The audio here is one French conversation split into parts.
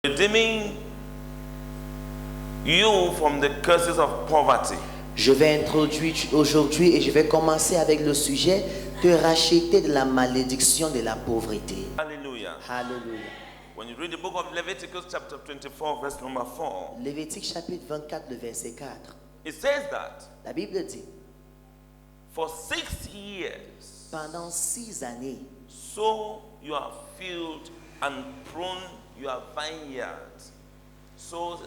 redeeming you from the curses of poverty. Je vais introduire aujourd'hui et je vais commencer avec le sujet te racheter de la malédiction de la pauvreté. Hallelujah. Alléluia. When you read the book of Leviticus chapter 24 verse number 4, Lévitique chapitre 24, le verset 4. it says that La Bible dit, for 6 years, pendant 6 années, sow your field and prune your vineyard. Sow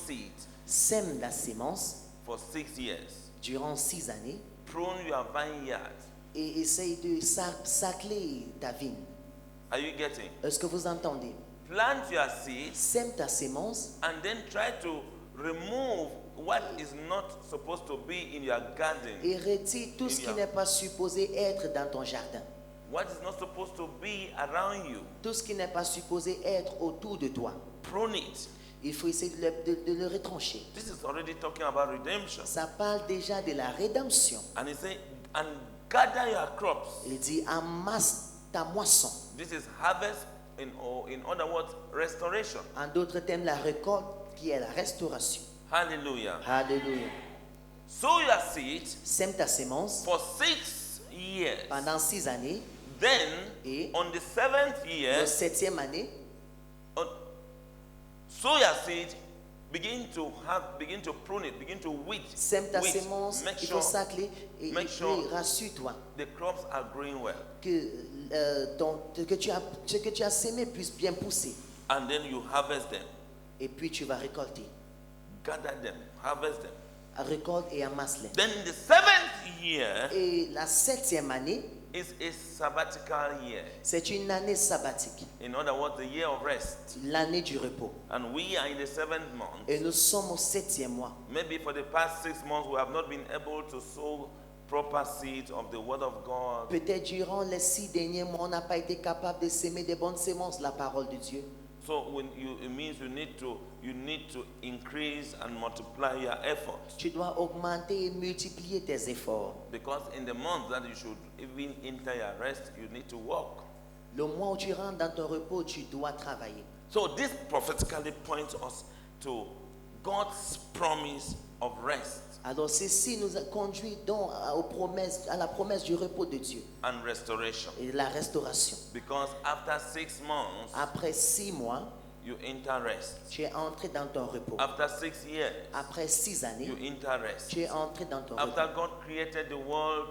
seed sème la sémence for 6 years. durant 6 années Prune your vineyard. et essaye de sacler ta vigne. Are you getting? Est-ce que vous entendez? Plant your seed Sème ta sémence and then try to remove what is not supposed to be in your garden. et retire tout ce qui n'est pas supposé être dans ton jardin. What is not supposed to be around you. Tout ce qui n'est pas supposé être autour de toi. Prune it. Il faut essayer de le retrancher. This is already talking about redemption. Ça parle déjà de la rédemption. And he said, and gather your crops. Il dit amasse ta moisson. This is harvest, in other words, restoration. En d'autres termes, la récolte qui est la restauration. Hallelujah. Alléluia. Sow your seed Sème ta sémence for 6 years. pendant 6 années. Then, Et on the 7th la year, 7e année, sow your seed, begin to prune it, begin to weed. sème ta Weed. sémence, Make il sure faut sacler et rassure-toi the crops are growing well. que ce que tu as sémé puisse bien pousser. And then you harvest them, Et puis tu vas récolter. gather them, harvest them. Récolte et amasse-les. Then the 7th year Et la 7e année, is a sabbatical year. c'est une année sabbatique, In other words, the year of rest. l'année du repos. And we are in the 7th month. Et nous sommes au 7e mois. Maybe for the past 6 months we have not been able to sow proper seeds of the word of God. Peut-être durant les 6 derniers mois, on n'a pas été capable de s'aimer des bonnes sémences, la parole de Dieu. So it means you need to increase and multiply your effort. Tu dois augmenter et multiplier tes efforts. Because in the month that you should even enter your rest, you need to work. Le mois où tu rentres dans ton repos, tu dois travailler. So this prophetically points us to God's promise of rest Alors ceci nous conduit donc à la promesse du repos de Dieu and restoration. et de la restauration. Because after 6 months, Après 6 mois, you enter rest. tu es entré dans ton repos. After 6 years, Après 6 années, you enter rest. tu es entré dans ton repos. After God created the world,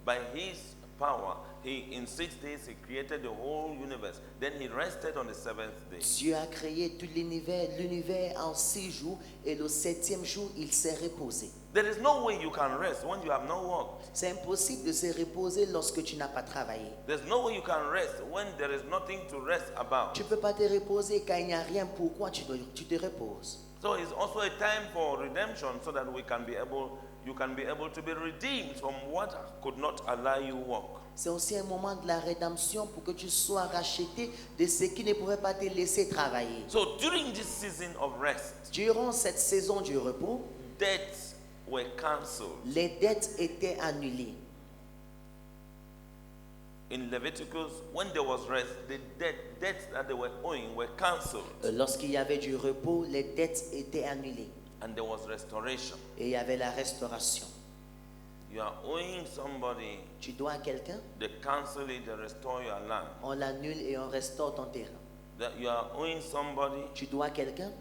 by His power, in 6 days He created the whole universe. Then He rested on the 7th day. Dieu a créé tout l'univers en 6 jours et le 7e jour, il s'est reposé. There is no way you can rest when you have not worked. C'est impossible de se reposer lorsque tu n'as pas travaillé. There's no way you can rest when there is nothing to rest about. Tu ne peux pas te reposer car il n'y a rien pourquoi tu te reposes. So it's also a time for redemption so that you can be able to be redeemed from what could not allow you walk. C'est aussi un moment de la rédemption pour que tu sois racheté de ce qui ne pourrait pas te laisser travailler. So during this season of rest, Durant cette saison du repos, debts were cancelled. les dettes étaient annulées. In Leviticus, when there was rest, the debts that they were owing were cancelled. Lorsqu'il y avait du repos, les dettes étaient annulées. And there was restoration. Et il y avait la restauration. You are owing somebody, Tu dois à quelqu'un, they cancel it, they restore your land. on l'annule et on restaure ton terrain. That you are owing somebody, Tu dois à quelqu'un,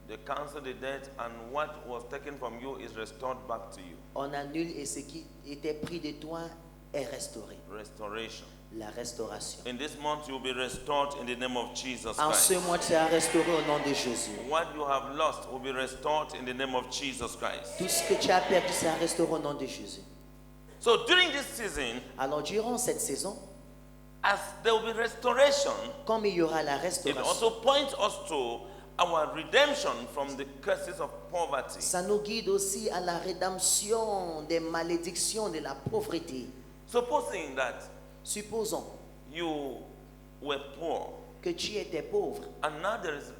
they cancel the debt, and what was taken from you is restored back to you. on annule et ce qui était pris de toi est restauré. Restoration. La restauration. In this month, you'll be restored in the name of Jesus En ce Christ. mois, tu seras restauré au nom de Jésus. What you have lost will be restored in the name of Jesus Christ. Tout ce que tu as perdu sera restauré au nom de Jésus. So during this season, Alors, durant cette saison, as there will be restoration, comme il y aura la it restauration, also points us to our redemption from the curses of poverty. ça nous guide aussi à la rédemption des malédictions de la pauvreté. Supposing that Supposons you were poor que tu étais pauvre and now there is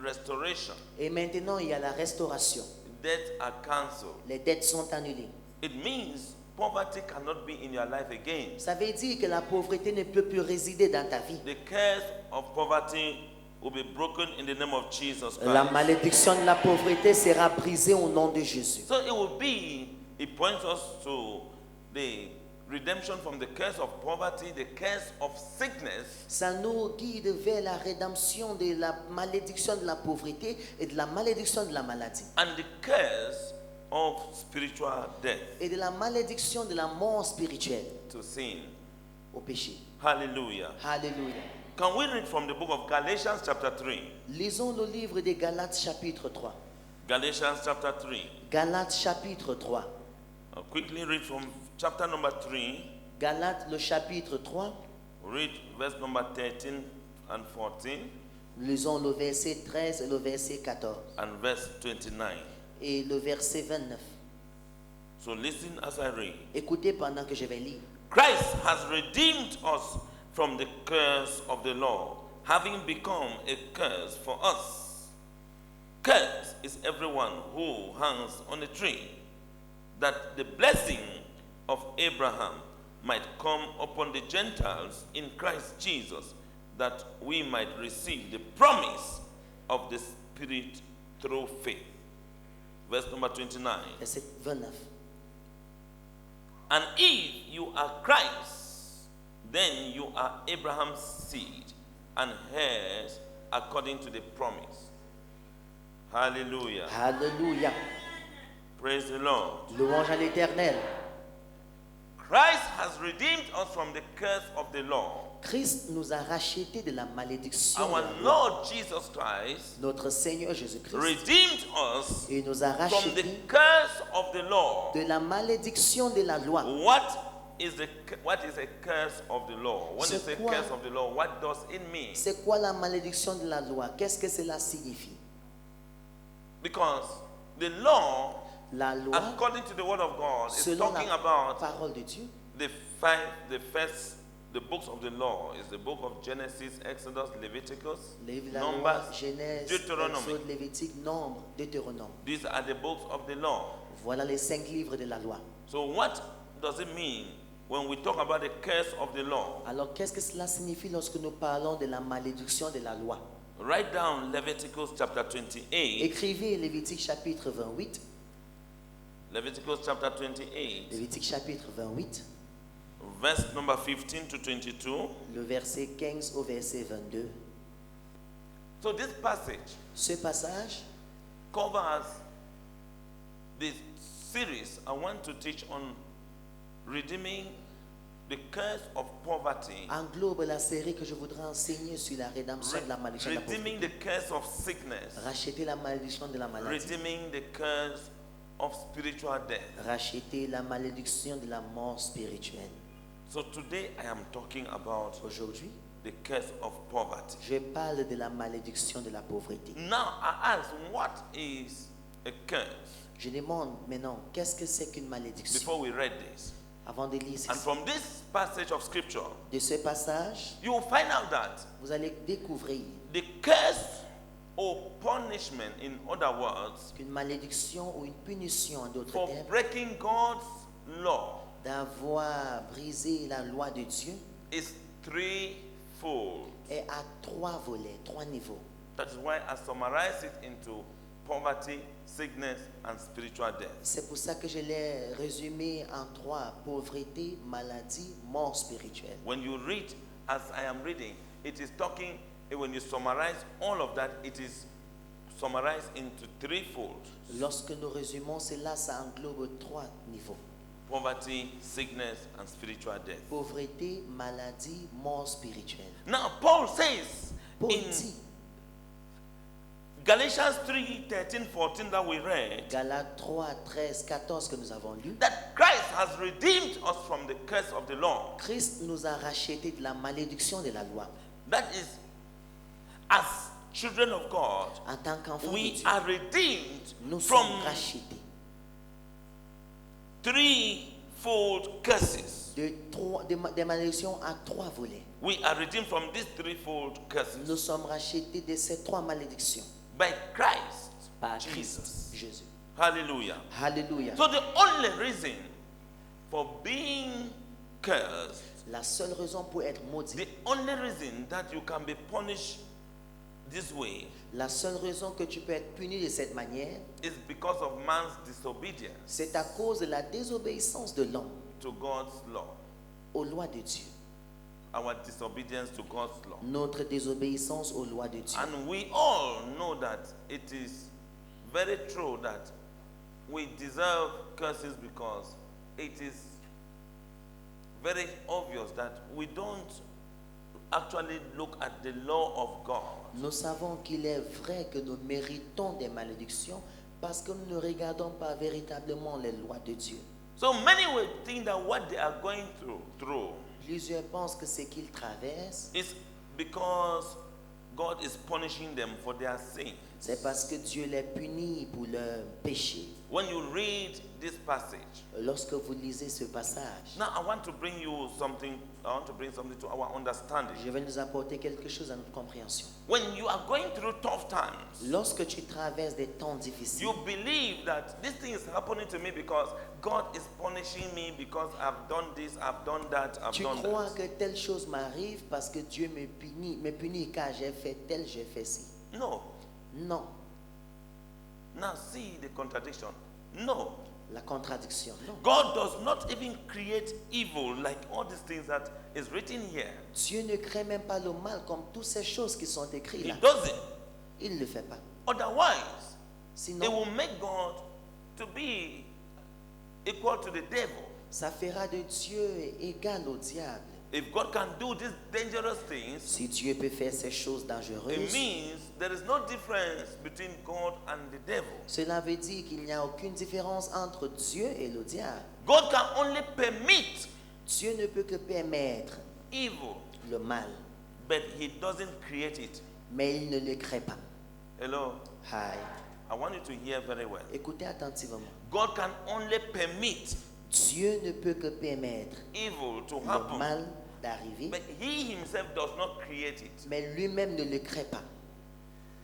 restoration, et maintenant il y a la restauration. debts are cancelled. Les dettes sont annulées. It means poverty cannot be in your life again. Ça veut dire que la pauvreté ne peut plus résider dans ta vie. The curse of poverty will be broken in the name of Jesus La Christ. malédiction de la pauvreté sera brisée au nom de Jésus. So it points us to the redemption from the curse of poverty, the curse of sickness, Ça nous guide vers la rédemption de la malédiction de la pauvreté et de la malédiction de la maladie. and the curse of spiritual death, Et de la malédiction de la mort spirituelle to sin. au péché. Hallelujah. Alléluia. Can we read from the book of Galatians chapter 3? Lisons le livre des Galates chapitre 3. Galatians chapter 3. Galates chapitre 3. I'll quickly read from chapter number 3. Galates le chapitre 3. Read verse number 13 and 14 Lisons le verset 13 et le verset 14. and verse 29. Et le verset 29. So listen as I read. Écoutez pendant que je vais lire. Christ has redeemed us from the curse of the law, having become a curse for us. Curse is everyone who hangs on a tree, that the blessing of Abraham might come upon the Gentiles in Christ Jesus, that we might receive the promise of the Spirit through faith. Verse number 29. Verset 29. And if you are Christ, then you are Abraham's seed and heirs according to the promise. Hallelujah. Alléluia. Praise the Lord. Louange à l'Éternel. Christ has redeemed us from the curse of the law. Christ nous a rachetés de la malédiction. Our de la loi. Lord Jesus Christ Notre Seigneur Jésus-Christ. redeemed us Et nous a from the rachetés curse of the law. de la malédiction de la loi. What is a curse of the law? When you C'est say quoi? curse of the law, what does it mean? C'est quoi la malédiction de la loi? Qu'est-ce que cela signifie? Because the law, La loi, according to the word of God, is selon talking la about parole de Dieu, the books of the law is the book of Genesis, Exodus, Leviticus, la loi, Numbers, Genèse, Deutéronomy. Exode, Lévitique, Nombre, Deutéronome. These are the books of the law. Voilà les 5 livres de la loi. So what does it mean when we talk about the curse of the law? Alors, qu'est-ce que cela signifie lorsque nous parlons de la malédiction de la loi? Write down Leviticus chapter 28. Écrivez Lévitique chapitre 28. Leviticus chapter 28, Lévitique chapitre 28, verse number 15 to 22. le verset 15 au verset 22. So this passage Ce passage covers the series I want to teach on redeeming the curse of poverty, englobe la série que je voudrais enseigner sur la rédemption de la malédiction de la redeeming pauvreté. the curse of sickness, Racheter la malédiction de la maladie. redeeming the curse of spiritual death. Racheter la malédiction de la mort spirituelle. So today I am talking about Aujourd'hui, the curse of poverty. je parle de la malédiction de la pauvreté. Now I ask, what is a curse? Je demande maintenant, qu'est-ce que c'est qu'une malédiction? Before we read this. Avant de lire And ceci. from this passage of scripture, De ce passage, you will find out that vous allez découvrir the curse or punishment, in other words, qu'une malédiction ou une punition, en d'autres for termes, breaking God's law d'avoir brisé la loi de Dieu is threefold. est à 3 volets, 3 niveaux. That is why I summarize it into poverty, sickness, and spiritual death. C'est pour ça que je l'ai résumé en 3: pauvreté, maladie, mort spirituelle. When you read, as I am reading, it is talking, when you summarize all of that, it is summarized into threefold. Lorsque nous résumons cela, ça englobe 3 niveaux: Poverty, sickness, and spiritual death. pauvreté, maladie, mort spirituelle. Now, Paul says Paul in dit, Galatians 3, 13, 14 that we read, Galates 3, 13, 14 que nous avons lu, that Christ has redeemed us from the curse of the law. Christ nous a rachetés de la malédiction de la loi. That is, as children of God, En tant qu'enfants de we Dieu, are redeemed nous from sommes rachetés threefold curses. des malédictions à 3 volets. We are redeemed from these threefold Nous curses sommes rachetés de ces 3 malédictions by Christ, par Jesus. Christ Jésus. Hallelujah. Alléluia. So the only reason for being cursed, La seule raison pour être maudit, the only reason that you can be punished this way la seule raison que tu peux être puni de cette manière, is because of man's disobedience c'est à cause de la désobéissance de l'homme to God's law. aux lois de Dieu. Our disobedience to God's law. Notre désobéissance aux lois de Dieu. And we all know that it is very true that we deserve curses because it is very obvious that we don't actually look at the law of God. Nous savons qu'il est vrai que nous méritons des malédictions parce que nous ne regardons pas véritablement les lois de Dieu. So many will think that what they are going through Plusieurs pensent que ce qu'ils traversent, is because God is punishing them for their sin. c'est parce que Dieu les punit pour leurs péchés. When you read this passage, Lorsque vous lisez ce passage, now I want to bring you something, I want to bring something to our understanding. je vais nous apporter quelque chose à notre compréhension. When you are going through tough times, Lorsque tu traverses des temps difficiles, you believe that this thing is happening to me because God is punishing me because I've done this, I've done that, I've tu done crois that. que telle chose m'arrive parce que Dieu me punit car j'ai fait tel, j'ai fait ci. No. Non, Now see the contradiction. No. la contradiction. Non. God does not even create evil like all these things that is written here. Dieu ne crée même pas le mal comme toutes ces choses qui sont écrites He là. doesn't. Il ne le fait pas. Otherwise, it Sinon, will make God to be equal to the devil. ça fera de Dieu égal au diable. If God can do these dangerous things, Si Dieu peut faire ces choses it dangereuses, means there is no difference between God and the devil. cela veut dire qu'il n'y a aucune différence entre Dieu et le diable. God can only permit Dieu ne peut que permettre evil, le mal, but he doesn't create it. mais il ne le crée pas. Hello? Hi. I want you to hear very well. Écoutez attentivement. God can only permit Dieu ne peut que permettre evil to le happen, mal d'arriver, but he himself does not create it. mais lui-même ne le crée pas.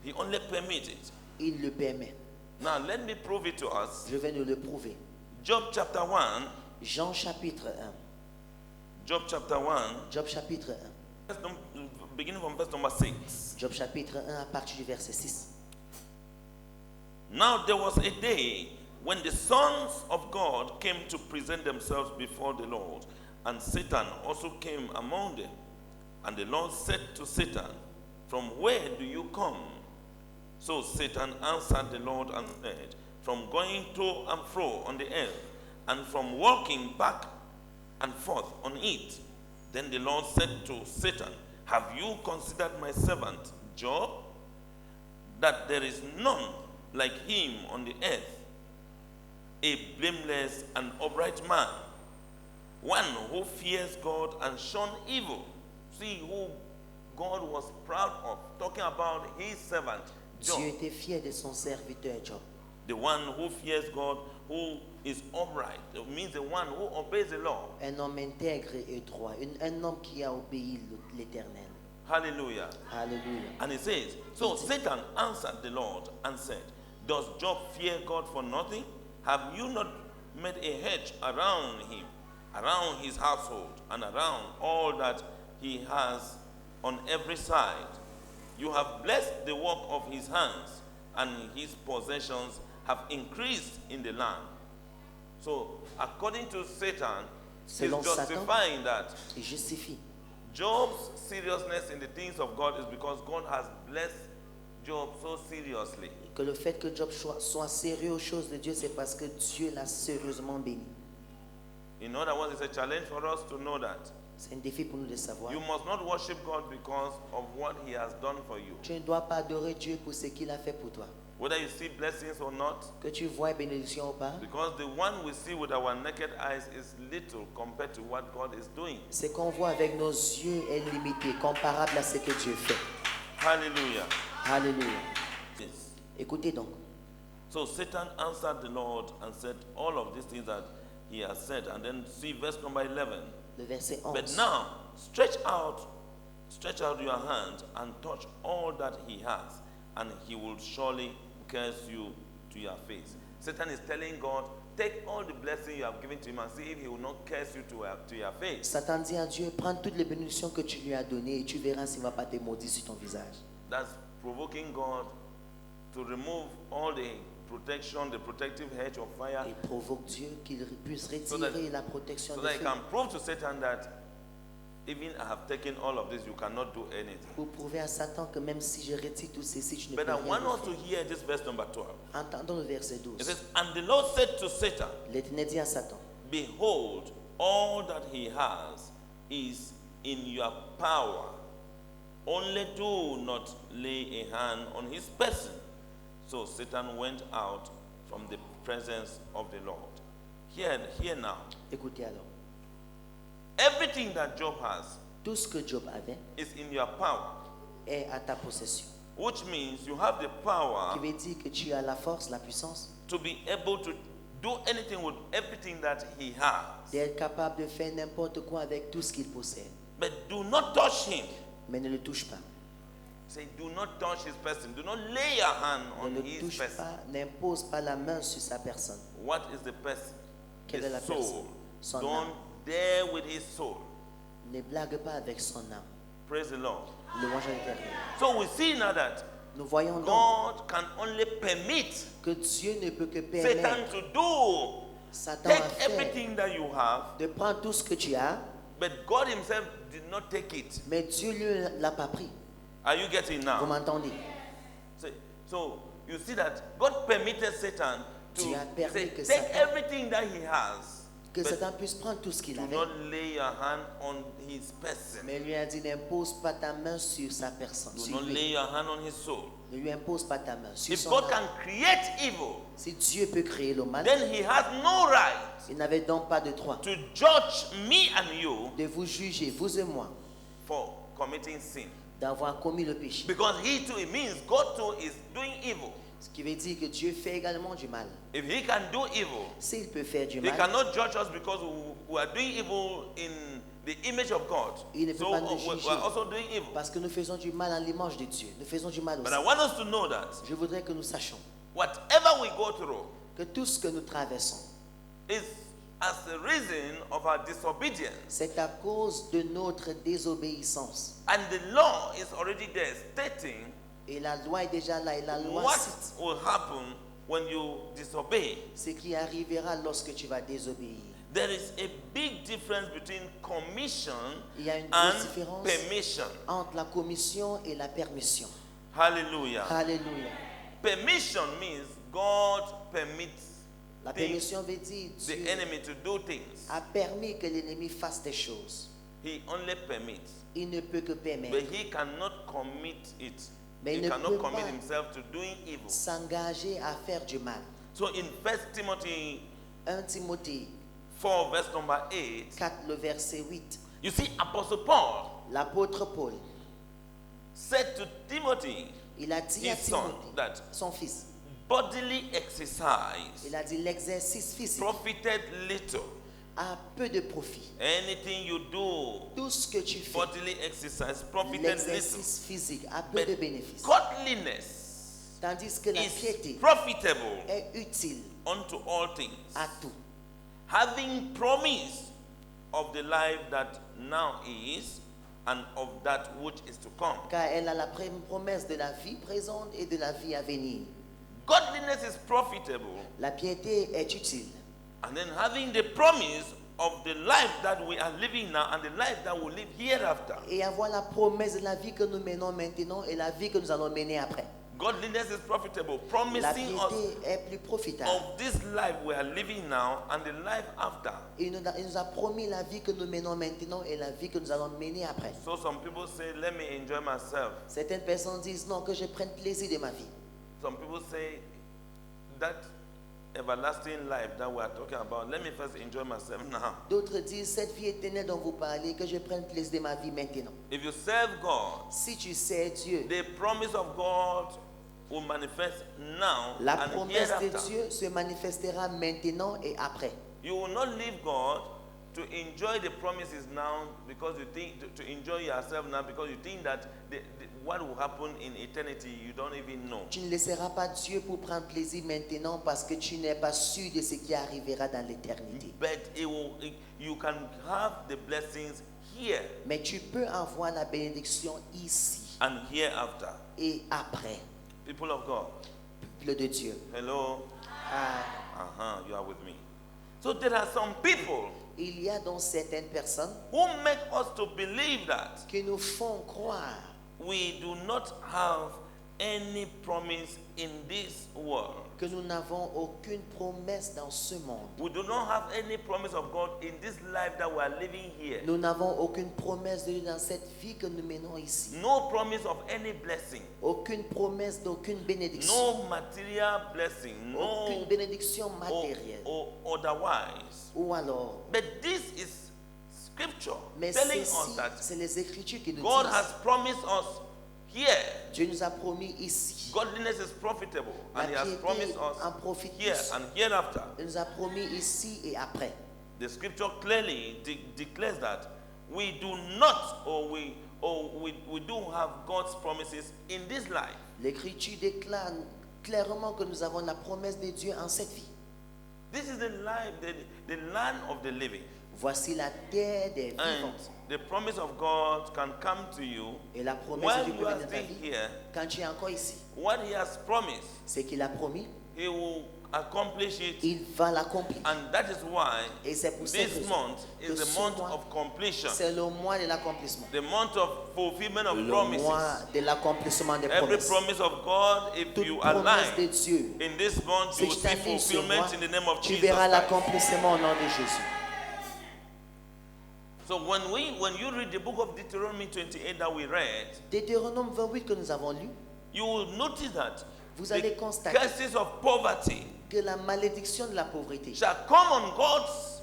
He only permits it. Il le permet. Now let me prove it to us. Je vais nous le prouver. Job chapter 1. Jean chapitre 1. Job chapter 1. Job chapitre 1. Beginning from verse number 6. Job chapitre 1 à partir du verset 6. Now there was a day when the sons of God came to present themselves before the Lord, and Satan also came among them. And the Lord said to Satan, "From where do you come?" So Satan answered the Lord and said, "From going to and fro on the earth, and from walking back and forth on it." Then the Lord said to Satan, "Have you considered my servant Job, that there is none like him on the earth, a blameless and upright man, one who fears God and shun evil?" See who God was proud of, talking about his servant Dieu Job. était fier de son serviteur Job. The one who fears God, who is upright. It means the one who obeys the law. Un homme intègre et droit. Un homme qui a obéi l'Éternel. Hallelujah. Alléluia. And it says, so Satan answered the Lord and said, "Does Job fear God for nothing? Have you not made a hedge around him, around his household, and around all that he has on every side? You have blessed the work of his hands, and his possessions have increased in the land." So, according to Satan, he's Selon Satan, justifying that il justifie. Job's seriousness in the things of God is because God has blessed Job so seriously. Que le fait que Job soit sérieux aux choses de Dieu, c'est parce que Dieu l'a sérieusement béni. In other words, it's a challenge for us to know that. C'est un défi pour nous de savoir. You must not worship God because of what he has done for you. Tu ne dois pas adorer Dieu pour ce qu'il a fait pour toi. Whether you see blessings or not, Que tu vois bénédiction ou pas, because the one we see with our naked eyes is little compared to what God is doing. ce qu'on voit avec nos yeux est limité, comparable à ce que Dieu fait. Hallelujah. Alléluia. Yes. Écoutez donc. So Satan answered the Lord and said all of these things that he has said. And then see verse number 11. Le verset But 11. now stretch out your hand and touch all that he has, and he will surely curse you to your face. Satan is telling God, take all the blessing you have given to him and see if he will not curse you to your face. Satan dit à Dieu, prends toutes les bénédictions que tu lui as données et tu verras s'il ne va pas te maudire sur ton visage. That's provoking God to remove all the protection, the protective hedge of fire, Et provoque Dieu qu'il puisse So retirer la protection so de that he feu. can prove to Satan that even I have taken all of this, you cannot do anything. Pour prouver à Satan que même si je retire tout ceci, tu ne But peux I rien want us faire. to hear this verse number 12. Entendons le verset It 12. says, and the Lord said to Satan, L'Éternel dit à Satan, behold, all that he has is in your power. Only do not lay a hand on his person. So Satan went out from the presence of the Lord. Here now, écoutez alors, everything that Job has tout ce que Job avait is in your power, est à ta possession. which means you have the Qui power veut dire que tu as la force, la puissance to be able to do anything with everything that he has. d'être capable de faire n'importe quoi avec tout ce qu'il possède. But do not touch him. Mais ne le touche pas. Say, do not touch his person. Do not lay your hand Ne on le his touche person. pas, n'impose pas la main sur sa personne. What is the person? Quelle est la The soul. personne? Son Don't âme. dare with his soul. Ne blague pas avec son âme. Praise the Lord. Louange à l'Éternel. So we see now that Nous voyons donc God can only permit que Dieu ne peut que Satan permettre to do, Satan à take faire, everything that you have, de prendre tout ce que tu as, but God himself did not take it. mais Dieu ne l'a pas pris. Are you getting Vous now? m'entendez? So you see that God permitted Satan to Dieu a permis say, que take Satan- everything that he has, Que but Satan puisse prendre tout ce qu'il do avait, not lay your hand on his person. mais il lui a dit n'impose pas ta main sur sa personne. Do Sur not lui. lay your hand on his soul. Ne lui impose pas ta main sur If son God âme. can create evil, Si Dieu peut créer le mal, then he has no right il n'avait donc pas de droit to judge me and you de vous juger, vous et moi, for committing sin. d'avoir commis le péché. Because he too, it means God too is doing evil. Ce qui veut dire que Dieu fait également du mal. If he can do evil, S'il peut faire du he mal, cannot judge us because we are doing evil in the image of God. Il ne peut So pas nous we juger. are also doing evil. parce que nous faisons du mal à l'image de Dieu. Nous faisons du mal But aussi. I want us to know that Je voudrais que nous sachions whatever we go through que tout ce que nous traversons, is as a reason of our disobedience. c'est à cause de notre désobéissance. And the law is already there stating Et la loi est déjà là et la loi what cite will happen when you disobey. ce qui arrivera lorsque tu vas désobéir. There is a big difference between commission Il y a une and grosse différence permission. entre la commission et la permission. Hallelujah. Alléluia. Permission means God permits La things, permission veut dire the Dieu enemy to do things. a permis que l'ennemi fasse des choses. He only permits, Il ne peut que but permettre, he cannot commit it. Mais He il ne cannot peut commit pas himself to doing evil. s'engager à faire du mal. So in 1 Timothy 1 Timothée 4, verse number 8, 4, le verset 8. you see, Apostle Paul L'apôtre Paul, said to Timothy, il a dit à his son, Timothée, that son fils, bodily exercise il a dit l'exercice physique profited little. a peu de profit. Anything you do, Tout ce que tu fais, bodily exercise profited little. l'exercice physique a peu But de bénéfices. godliness Tandis que la is piété profitable est utile unto all things, à tout. having promise of the life that now is and of that which is to come. Car elle a la promesse de la vie présente et de la vie à venir. Godliness is profitable, La piété est utile. and then having the promise of the life that we are living now and the life that we'll live hereafter. Et avoir la promesse de la vie que nous menons maintenant et la vie que nous allons mener après. Godliness is profitable, La promising us piété est plus profitable. of this life we are living now and the life after. Il nous a promis la vie que nous menons maintenant et la vie que nous allons mener après. So some people say, let me enjoy myself. Certaines personnes disent non, que je prenne plaisir de ma vie. Some people say, that everlasting life that we are talking about, let me first enjoy myself now. D'autres disent cette vie éternelle dont vous parlez, que je prenne plaisir de ma vie maintenant. If you serve God, Si tu sais Dieu, the promise of God will manifest now la and promesse de hereafter. Dieu se manifestera maintenant et après. You will not leave God to enjoy the promises now because you think to enjoy yourself now because you think that what will happen in eternity you don't even know. Tu ne laisseras pas Dieu pour prendre plaisir maintenant parce que tu n'es pas sûr de ce qui arrivera dans l'éternité. But you can have the blessings here Mais tu peux avoir la bénédiction ici and hereafter. et après. People of God, Peuple de Dieu. hello. Ah, You are with me. So there are some people il y a donc certaines personnes who make us to believe that qui nous font croire we do not have any promise in this world. que nous n'avons aucune promesse dans ce monde. We do not have any promise of God in this life that we are living here. Nous n'avons aucune promesse de Dieu dans cette vie que nous menons ici. No promise of any blessing. Aucune promesse d'aucune bénédiction. No material blessing. Aucune No bénédiction matérielle. or otherwise. Ou alors, But this is scripture mais telling ceci, us that c'est les Écritures qui nous God disent. has promised us here. Dieu nous a promis ici. Godliness is profitable, La and He has piété promised en us profite here plus. and hereafter. Il nous a promis ici et après. The scripture clearly declares that we do not, or we do have God's promises in this life. L'Écriture déclare clairement que nous avons la promesse de Dieu en cette vie. This is the life, the land of the living, Voici la terre des and vivants. the promise of God can come to you Et la promesse while de Dieu you peut are venir dans ta still vie here. quand tu es encore ici. What He has promised, Ce qu'il a promis, He will accomplish it, il va l'accomplir. and that is why Et c'est pour cette this raison month que is the ce month mois, of completion, c'est le mois de l'accomplissement. the month of fulfillment of Le promises. mois de l'accomplissement des Every promesses. promise of God, if Toute you promesse de align Dieu, in this month, si you will tu see t'alignes sur moi, fulfillment in the name of tu Jesus verras Christ. l'accomplissement au nom de Jésus. So when you read the book of Deuteronomy 28 that we read, Deutéronome 28 que nous avons lu, you will notice that vous allez the constater curses of poverty que la malédiction de la pauvreté shall come on God's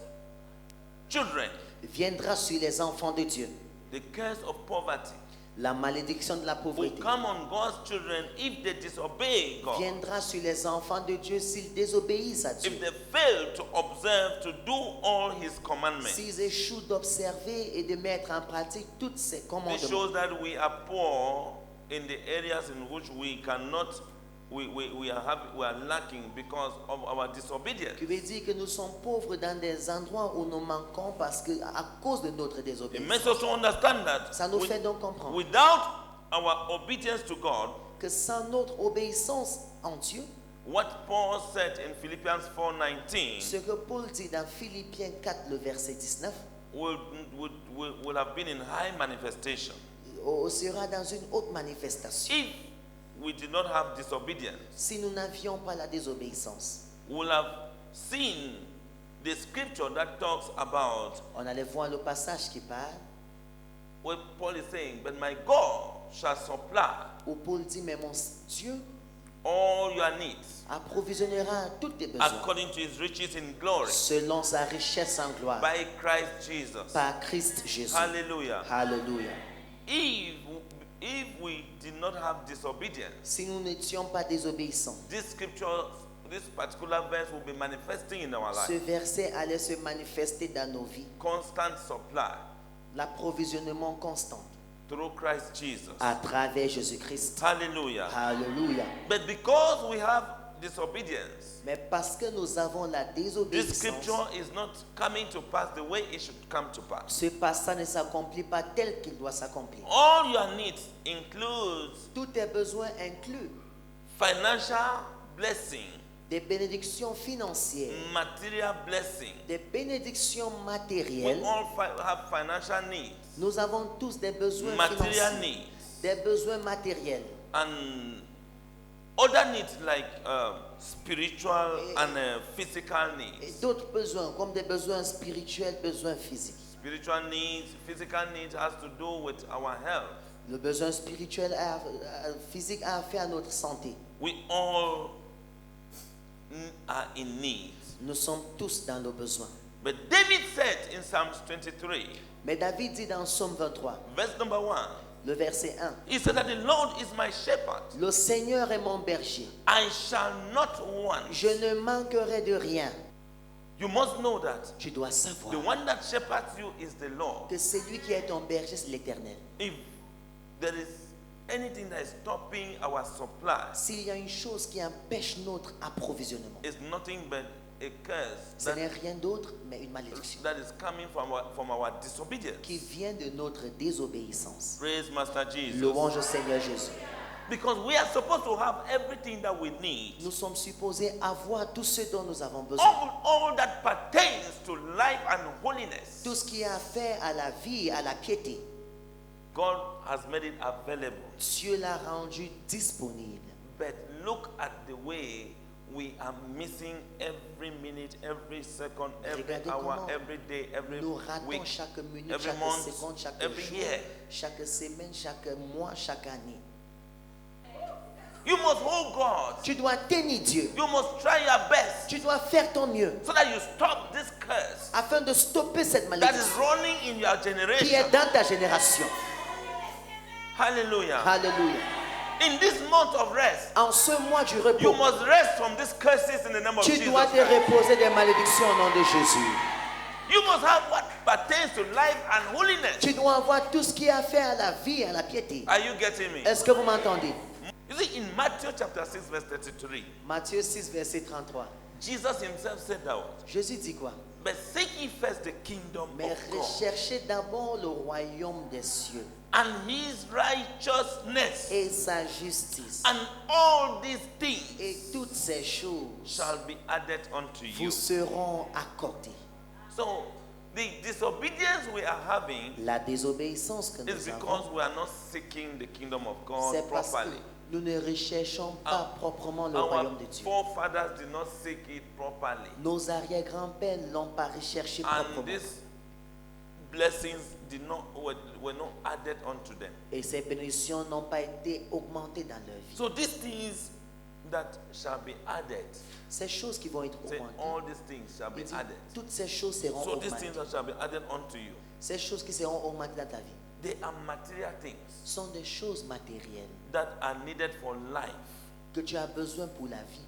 children. viendra sur les enfants de Dieu. The curse of poverty La malédiction de la will pauvreté come on God's children if they disobey God. viendra sur les enfants de Dieu s'ils désobéissent à Dieu. If they fail to observe, to do all His commandments. S'ils échouent d'observer et de mettre en pratique toutes ces This commandements. shows that we are poor in the areas in which we cannot, we are lacking because of our disobedience. Qui veut dire que nous sommes pauvres dans des endroits où nous manquons parce que à cause de notre It désobéissance. makes us to understand that Ça nous fait donc comprendre without our obedience to God, que sans notre obéissance en Dieu, what Paul said in Philippians 4:19 ce que Paul dit dans Philippiens 4, le verset 19, will have been in high manifestation sera dans une haute manifestation. if we did not have disobedience. Si nous n'avions pas la désobéissance, We will have seen the scripture that talks about on allait voir le passage qui parle, what Paul is saying, but my God shall supply où Paul dit, mais mon Dieu all your needs approvisionnera tous tes besoins according to His riches in glory selon sa richesse en gloire by Christ Jesus. par Christ Jésus. Hallelujah. Alléluia. If we did not have disobedience, Si nous n'étions pas désobéissants, this scripture, this particular verse will be manifesting in our ce life. verset allait se manifester dans nos vies. Constant supply L'approvisionnement constant through Christ Jesus. à travers Jésus-Christ. Hallelujah. Alléluia. But because we have disobedience, Mais parce que nous avons la this désobéissance, scripture is not coming to pass the way it should come to pass. ce passage ne s'accomplit pas tel qu'il doit s'accomplir. All your needs includes Tous tes besoins incluent financial blessing, des bénédictions financières, material blessing. des bénédictions We matérielles. all have financial needs, Nous avons tous des besoins material financiers, needs, des besoins matériels and other needs like spiritual and physical et needs. d'autres besoins comme des besoins spirituels, besoins physiques. Spiritual needs, physical needs has to do with our health. Le besoin spirituel, physique a affaire à notre santé. We all are in need. Nous sommes tous dans nos besoins. But David said in Psalms 23, Mais David dit dans Psaume 23, verse number 1, le verset 1, he said that the Lord is my shepherd. le Seigneur est mon berger. I shall not want. Je ne manquerai de rien. You must know that Tu dois the savoir one that shepherds you is the Lord. que celui qui est ton berger, c'est l'Éternel. If there is anything that is stopping our supply, S'il y a une chose qui empêche notre approvisionnement, it's nothing but a curse ce n'est rien d'autre mais une malédiction that is coming from our disobedience. qui vient de notre désobéissance. Praise Master Jesus. Louange au Seigneur Jésus. Because we are supposed to have everything that we need. Nous sommes supposés avoir tout ce dont nous avons besoin. All that pertains to life and holiness. Tout ce qui a affaire à la vie, à la piété, God has made it available. Dieu l'a rendu disponible. But look at the way we are missing every minute, every second, every Regardez hour, comment every day, every Nous ratons week, chaque minute, every chaque month, seconde, chaque every jour, year. chaque semaine, chaque mois, chaque année. You must hold God. Tu dois tenir Dieu. You must try your best Tu dois faire ton mieux so that you stop this curse afin de stopper cette that is malédiction running in your qui est generation. dans ta génération. Hallelujah. Alléluia. In this month of rest, En ce mois du you repos, must rest from these curses in the name of tu Jesus dois te Christ. reposer des malédictions au nom de Jésus. You must have what pertains to life and holiness. Tu dois avoir tout ce qui a fait à la vie, à la piété. Are you getting me? Est-ce que vous m'entendez? You see, in Matthew chapter 6, verse 33, Matthieu 6, verset 33. Jesus himself said that word. Jésus dit quoi? But seek ye first the kingdom Mais of God recherchez d'abord le royaume des cieux and his righteousness, et sa justice. and all these things Et toutes ces choses shall be added unto you. vous seront accordées. So, the disobedience we are having La désobéissance que is nous because avons, we are not seeking the kingdom of God c'est parce que properly. nous ne recherchons pas proprement le Our royaume de Dieu. forefathers did not seek it properly. Nos arrière-grands-pères ne l'ont pas recherché And proprement. these blessings were not added unto them. Et ces bénédictions n'ont pas été augmentées dans leur vie. So these things that shall be added, Ces choses qui vont être say augmentées, all these things shall be il dit, added. toutes ces choses seront So these augmentées. things that shall be added unto you, Ces choses qui seront augmentées dans ta vie they are material things sont des choses matérielles that are needed for life. que tu as besoin pour la vie.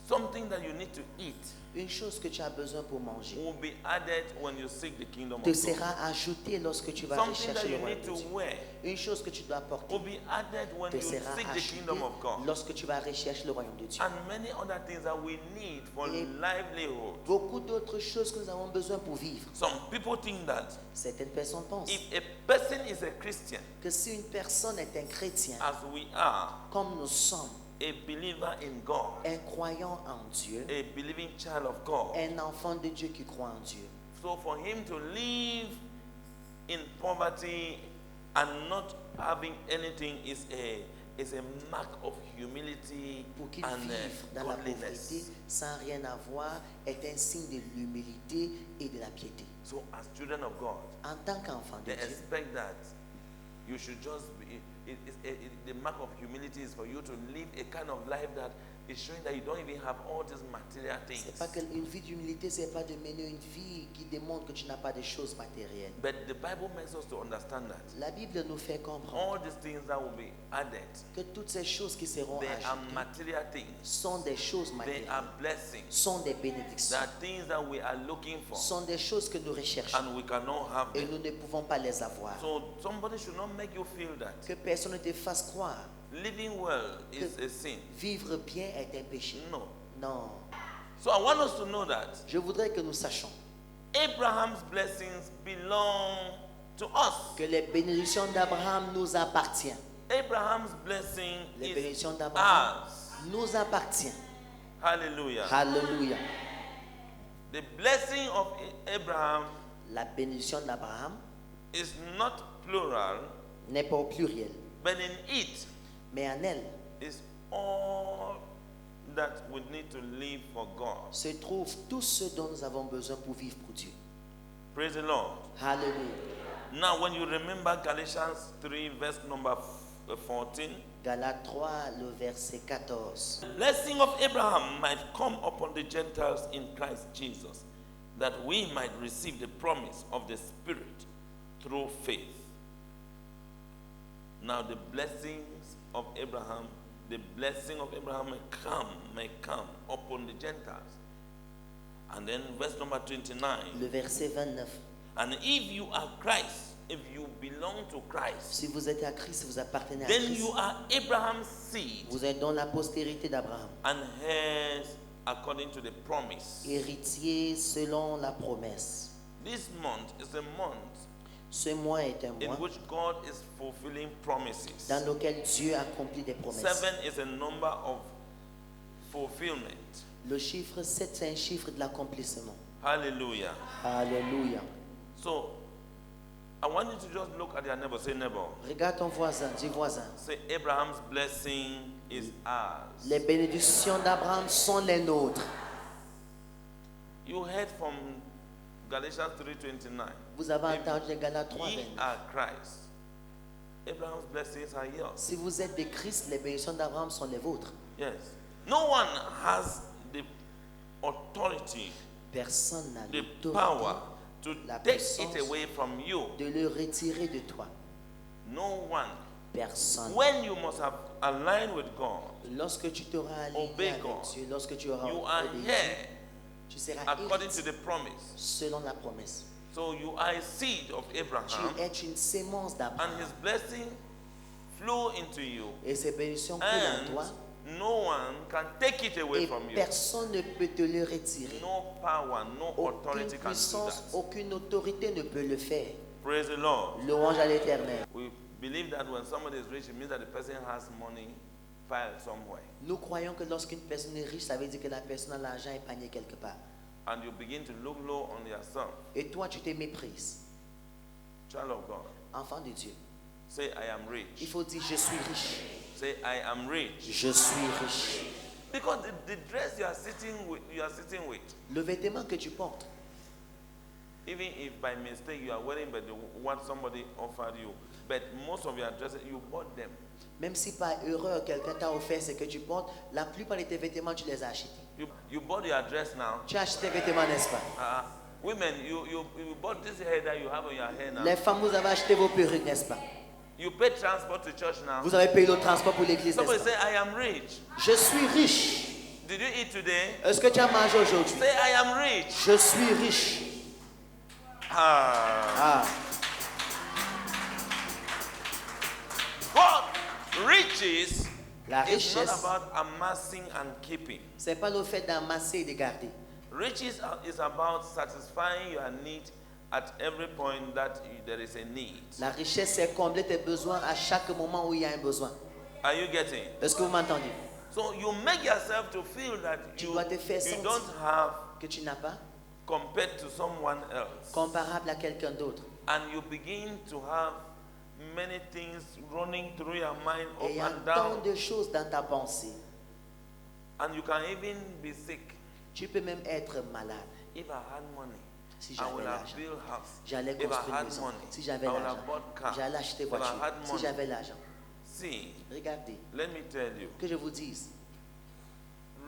Something that you need to eat Une chose que tu as besoin pour manger will be added when you seek the kingdom te of God. sera ajoutée lorsque tu vas Something that rechercher le you royaume need de to Dieu. wear Une chose que tu dois porter will be added when te you sera seek the ajoutée kingdom of God. lorsque tu vas rechercher le royaume de Dieu. And many other things that we need for Et livelihood. beaucoup d'autres choses que nous avons besoin pour vivre. Some people think that Certaines personnes pensent if a person is a Christian, que si une personne est un chrétien, as we are, comme nous sommes, a believer in God, un croyant en Dieu, a believing child of God, un enfant de Dieu qui croit en Dieu, so for him to live in poverty and not having anything is a mark of humility pour qu'il and vive dans la pauvreté godliness. sans rien avoir, est un signe de l'humilité et de la piété. So as children of God, En tant qu'enfant de they Dieu, expect that you should just be, the mark of humility is for you to live a kind of life that is showing that you don't even have all these material things. c'est pas qu'une vie d'humilité, c'est pas de mener une vie qui démontre que tu n'as pas de choses matérielles. But the Bible makes us to understand that La Bible nous fait comprendre all these things that will be added, que toutes ces choses qui seront they are ajoutées material things. sont des choses They matérielles, are blessings. sont des They bénédictions, are things that we are looking for, sont des choses que nous recherchons and we cannot have et them. nous ne pouvons pas les avoir. So somebody should not make you feel that Que personne ne te fasse croire living well is a sin. vivre bien est un péché. No. Non. So I want us to know that Je voudrais que nous sachions Abraham's blessings belong to us. que les bénédictions d'Abraham nous appartiennent. Abraham's blessing Les is bénédictions d'Abraham ours. nous appartiennent. Hallelujah. Alléluia. The blessing of Abraham La bénédiction d'Abraham is not plural, n'est pas au pluriel, but in it mais en elle is all that we need to live for God. se trouve tout ce dont nous avons besoin pour vivre pour Dieu. Praise the Lord. Alléluia. Now, when you remember Galatians 3, verse number 14, Galates 3, le verset 14. the blessing of Abraham might come upon the Gentiles in Christ Jesus, that we might receive the promise of the Spirit through faith. Now, the blessings of Abraham may come upon the Gentiles And then verse number 29. Le verset 29. And if you are Christ, if you belong to Christ, Si vous êtes à Christ, si vous appartenez à then Christ, you are Abraham's seed vous êtes dans la postérité d'Abraham, and heirs according to the promise. héritier selon la promesse. This month is a month Ce mois est un in mois which God is fulfilling promises. dans lequel Dieu accomplit des promesses. 7 is a number of fulfillment. Le chiffre 7, c'est un chiffre de l'accomplissement. Hallelujah. Alléluia. So, I want you to just look at your neighbor. Say, neighbor. Regarde ton voisin, dis voisin. Say, Abraham's blessing is ours. Les bénédictions d'Abraham sont les nôtres. You heard from Galatians 3:29. Vous avez entendu les Galates 3, Ye 29. are Christ. Abraham's blessings are yours. Si vous êtes de Christ, les bénédictions d'Abraham sont les vôtres. Yes. No one has the authority, Personne n'a the l'autorité power to la take puissance it away from you. de le retirer de toi. No one. Personne. When you must have aligned with God, Lorsque tu t'auras aligné Obey avec God. Dieu, lorsque tu auras you are obéi, here tu seras according to héritier the promise. selon la promesse. So you are a seed of Tu Abraham, es une sémence and d'Abraham. his blessing flow into you, Et ces bénédictions coulent en and toi. no one can take it away Et from you. personne ne peut te le retirer. No power, no Aucune authority can do puissance, that. aucune autorité ne peut le faire. Praise the Lord. Louange à l'Éternel. We believe that when somebody is rich, it means that the person has money filed somewhere. Nous croyons que lorsqu'une personne est riche, ça veut dire que la personne a l'argent épargné quelque part. And you begin to look low on yourself. Et toi, tu te méprises. Child of God, Enfant de Dieu. say, I am Il rich. faut dire, je suis riche. Say, I am rich. Je suis riche. Because the dress you are sitting with, Le vêtement que tu portes, even if by mistake you are wearing but what somebody offered you, but most of your dresses, you bought them. même si par erreur quelqu'un t'a offert ce que tu portes, la plupart de tes vêtements, tu les as achetés. You bought your dress now. Tu as acheté tes vêtements, n'est-ce pas? Women, you bought this hair that you have on your hair now. Les femmes, vous avez acheté vos perruques, n'est-ce pas? You pay transport to church now. Vous avez payé le transport pour l'église, Somebody n'est-ce say, pas? I am rich. Je suis riche. Did you eat today? Est-ce que tu as mangé aujourd'hui? Say, I am rich. Je suis riche. Ah. Ah, God, riches la is not richesse, about amassing and keeping. c'est pas le fait d'amasser et de garder. Riches is about satisfying your need at every point that there is a need. La richesse, c'est combler tes besoins à chaque moment où il y a un besoin. Are you getting? Est-ce que vous m'entendez? So you make yourself to feel that Tu you dois te faire sentir. don't have Que tu n'as pas, compared to someone else. comparable à quelqu'un d'autre. And you begin to have many things running through your mind up Et il y a and tant down. de choses dans ta pensée. And you can even be sick. Tu peux même être malade. If I had money, Si I j'avais would have l'argent, built house. j'allais If I construire had une maison. money, Si I j'avais would l'argent, have bought car. j'allais acheter If I voiture. had Si money. j'avais l'argent. See, Regardez, let me tell you, que je vous dise,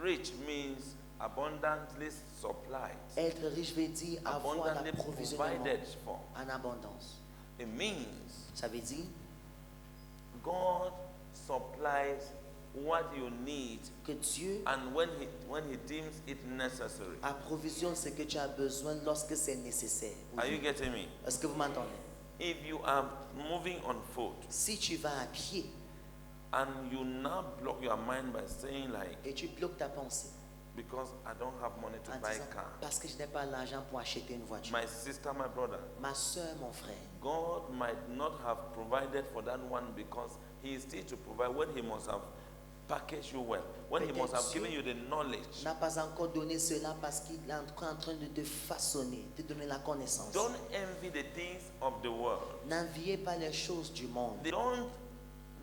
rich means abundantly supplied, être riche veut dire avoir abundantly l'approvisionnement provided for. en abondance. It means Ça veut dire God supplies what you need, que Dieu and when he deems it necessary. approvisionne ce que tu as besoin lorsque c'est nécessaire. Are you getting me? Est-ce que vous m'entendez? If you are moving on foot Si tu vas à pied and you now block your mind by saying like, et tu bloques ta pensée because I don't have money to en buy disant a car. parce que je n'ai pas l'argent pour acheter une voiture. My sister, my brother, Ma soeur, mon frère, God might not have provided for that one because he is still to provide when he must have packaged you well, when he must have given you the knowledge. n'a pas encore donné cela parce qu'il est encore en train de te façonner, de te donner la connaissance. Don't envy the things of the world. N'enviez pas les choses du monde. Don't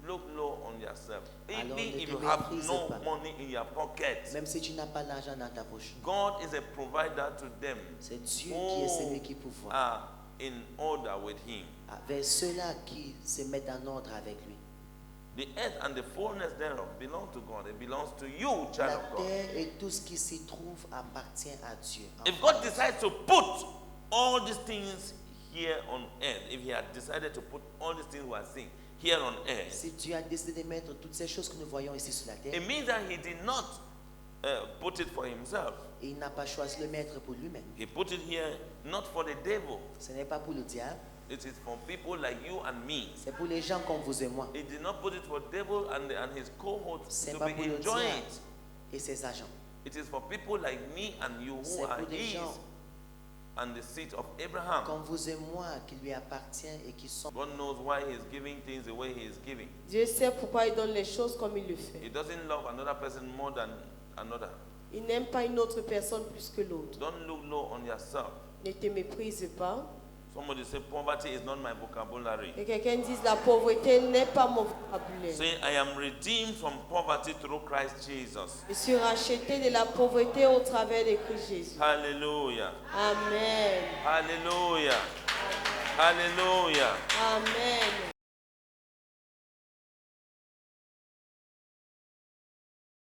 look low on yourself. Alors, Even ne if te you have méprise no pas. money in your pocket, Même si tu n'as pas l'argent dans ta poche. God is a provider to them C'est Dieu qui est celui qui who pourvoit. are in order with him. Avec ceux-là qui se mettent en ordre avec lui. The earth and the fullness thereof belong to God. It belongs to you, child La of God. terre et tout ce qui s'y trouve appartient à Dieu. If God decides to put all these things here on earth, if he had decided to put all these things we are seeing here on earth, Si Dieu a décidé de mettre toutes ces choses que nous voyons ici sur la terre, it means that he did not put it for himself. Et il n'a pas choisi le maître pour lui-même. He put it here not for the devil. Ce n'est pas pour le diable, It is for people like you and me. c'est pour les gens comme vous et moi. He did not put it for devil and his cohorts C'est to pas be pour le enjoying diable it. et ses agents. It is for people like me and you who C'est are pour des his gens and the seed of Abraham. comme vous et moi qui lui appartient et qui sont. God knows why he is giving things the way he is giving. Dieu sait pourquoi il donne les choses comme il le He fait. doesn't love another person more than another. Il n'aime pas une autre personne plus que l'autre. Don't look low on yourself. Ne te méprise pas. Somebody say poverty is not my vocabulary. Et quelqu'un dise la pauvreté n'est pas mon vocabulaire. Say I am redeemed from poverty through Christ Jesus. Je suis racheté de la pauvreté au travers de Christ Jésus. Hallelujah. Amen. Hallelujah. Hallelujah. Amen.